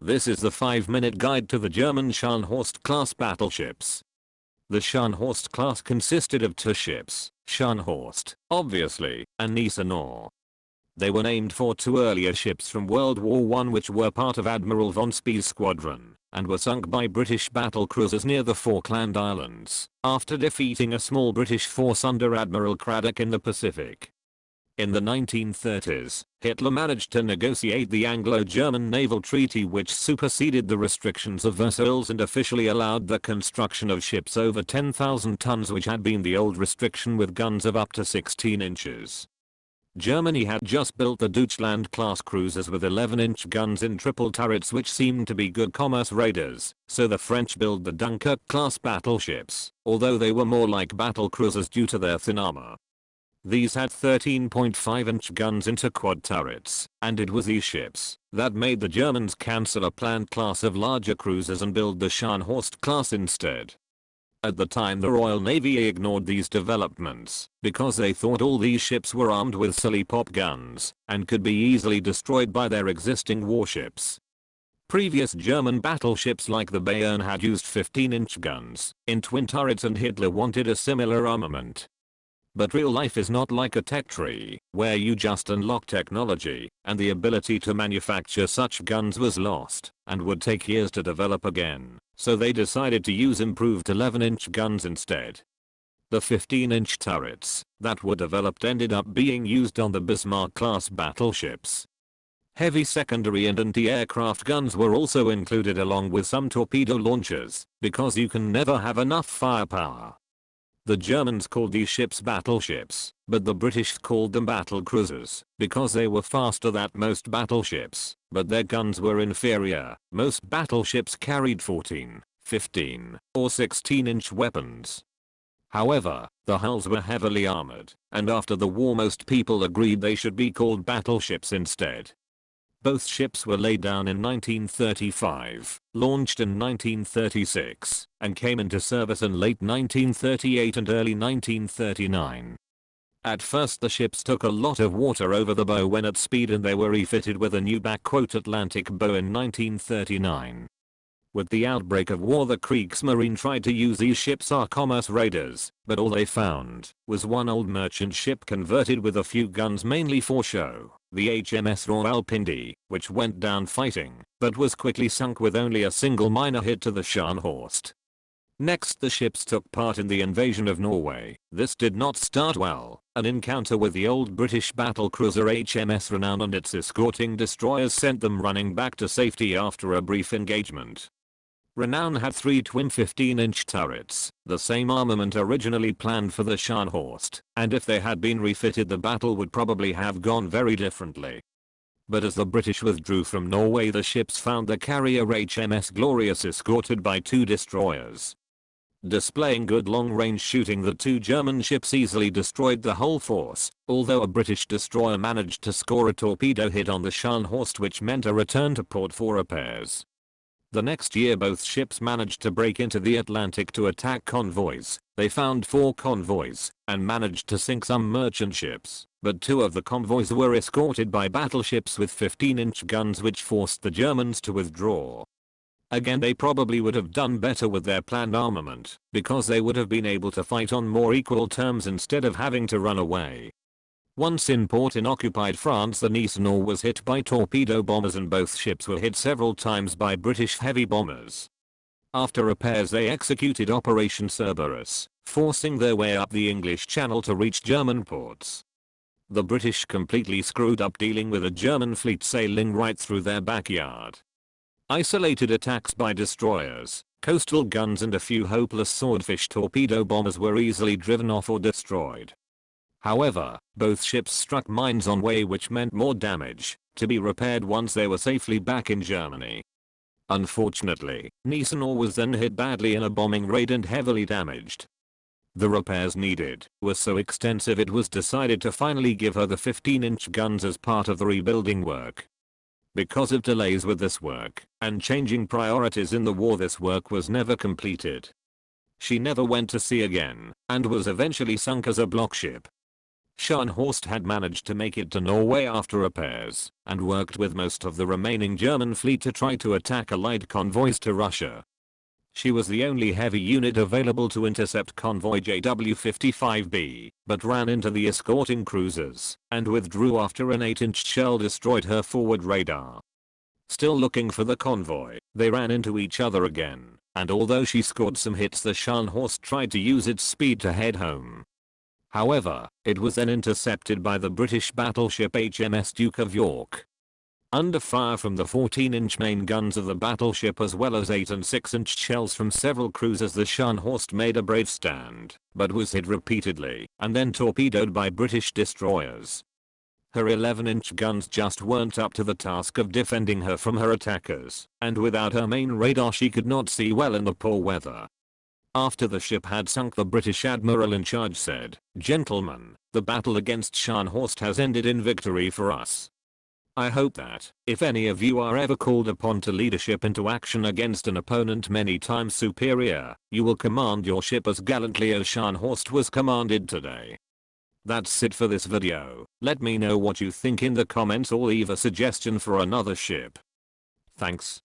This is the 5-minute guide to the German Scharnhorst class battleships. The Scharnhorst class consisted of 2 ships, Scharnhorst, obviously, and Gneisenau. They were named for 2 earlier ships from World War I which were part of Admiral von Spee's squadron, and were sunk by British battlecruisers near the Falkland Islands, after defeating a small British force under Admiral Craddock in the Pacific. In the 1930s, Hitler managed to negotiate the Anglo-German naval treaty which superseded the restrictions of Versailles and officially allowed the construction of ships over 10,000 tons which had been the old restriction with guns of up to 16 inches. Germany had just built the Deutschland-class cruisers with 11-inch guns in triple turrets which seemed to be good commerce raiders, so the French built the Dunkirk-class battleships, although they were more like battlecruisers due to their thin armor. These had 13.5-inch guns into quad turrets, and it was these ships that made the Germans cancel a planned class of larger cruisers and build the Scharnhorst class instead. At the time the Royal Navy ignored these developments because they thought all these ships were armed with silly pop guns and could be easily destroyed by their existing warships. Previous German battleships like the Bayern had used 15-inch guns in twin turrets and Hitler wanted a similar armament. But real life is not like a tech tree, where you just unlock technology, and the ability to manufacture such guns was lost, and would take years to develop again, so they decided to use improved 11-inch guns instead. The 15-inch turrets that were developed ended up being used on the Bismarck-class battleships. Heavy secondary and anti-aircraft guns were also included along with some torpedo launchers, because you can never have enough firepower. The Germans called these ships battleships, but the British called them battlecruisers, because they were faster than most battleships, but their guns were inferior. Most battleships carried 14, 15, or 16-inch weapons. However, the hulls were heavily armored, and after the war most people agreed they should be called battleships instead. Both ships were laid down in 1935, launched in 1936, and came into service in late 1938 and early 1939. At first the ships took a lot of water over the bow when at speed and they were refitted with a new Atlantic bow in 1939. With the outbreak of war the Kriegsmarine tried to use these ships as commerce raiders, but all they found was one old merchant ship converted with a few guns mainly for show, the HMS Rawalpindi, which went down fighting, but was quickly sunk with only a single minor hit to the Scharnhorst. Next the ships took part in the invasion of Norway. This did not start well. An encounter with the old British battlecruiser HMS Renown and its escorting destroyers sent them running back to safety after a brief engagement. Renown had 3 twin 15-inch turrets, the same armament originally planned for the Scharnhorst, and if they had been refitted the battle would probably have gone very differently. But as the British withdrew from Norway the ships found the carrier HMS Glorious escorted by 2 destroyers. Displaying good long-range shooting the 2 German ships easily destroyed the whole force, although a British destroyer managed to score a torpedo hit on the Scharnhorst which meant a return to port for repairs. The next year both ships managed to break into the Atlantic to attack convoys. They found 4 convoys and managed to sink some merchant ships, but 2 of the convoys were escorted by battleships with 15-inch guns which forced the Germans to withdraw. Again they probably would have done better with their planned armament, because they would have been able to fight on more equal terms instead of having to run away. Once in port in occupied France the Gneisenau was hit by torpedo bombers and both ships were hit several times by British heavy bombers. After repairs they executed Operation Cerberus, forcing their way up the English Channel to reach German ports. The British completely screwed up dealing with a German fleet sailing right through their backyard. Isolated attacks by destroyers, coastal guns and a few hopeless swordfish torpedo bombers were easily driven off or destroyed. However, both ships struck mines on way which meant more damage, to be repaired once they were safely back in Germany. Unfortunately, Gneisenau was then hit badly in a bombing raid and heavily damaged. The repairs needed were so extensive it was decided to finally give her the 15-inch guns as part of the rebuilding work. Because of delays with this work, and changing priorities in the war this work was never completed. She never went to sea again, and was eventually sunk as a block ship. Scharnhorst had managed to make it to Norway after repairs, and worked with most of the remaining German fleet to try to attack Allied convoys to Russia. She was the only heavy unit available to intercept convoy JW-55B, but ran into the escorting cruisers, and withdrew after an 8-inch shell destroyed her forward radar. Still looking for the convoy, they ran into each other again, and although she scored some hits, the Scharnhorst tried to use its speed to head home. However, it was then intercepted by the British battleship HMS Duke of York. Under fire from the 14-inch main guns of the battleship as well as 8 and 6-inch shells from several cruisers, the Scharnhorst made a brave stand, but was hit repeatedly and then torpedoed by British destroyers. Her 11-inch guns just weren't up to the task of defending her from her attackers, and without her main radar she could not see well in the poor weather. After the ship had sunk, the British admiral in charge said, "Gentlemen, the battle against Scharnhorst has ended in victory for us. I hope that, if any of you are ever called upon to lead a ship into action against an opponent many times superior, you will command your ship as gallantly as Scharnhorst was commanded today." That's it for this video. Let me know what you think in the comments or leave a suggestion for another ship. Thanks.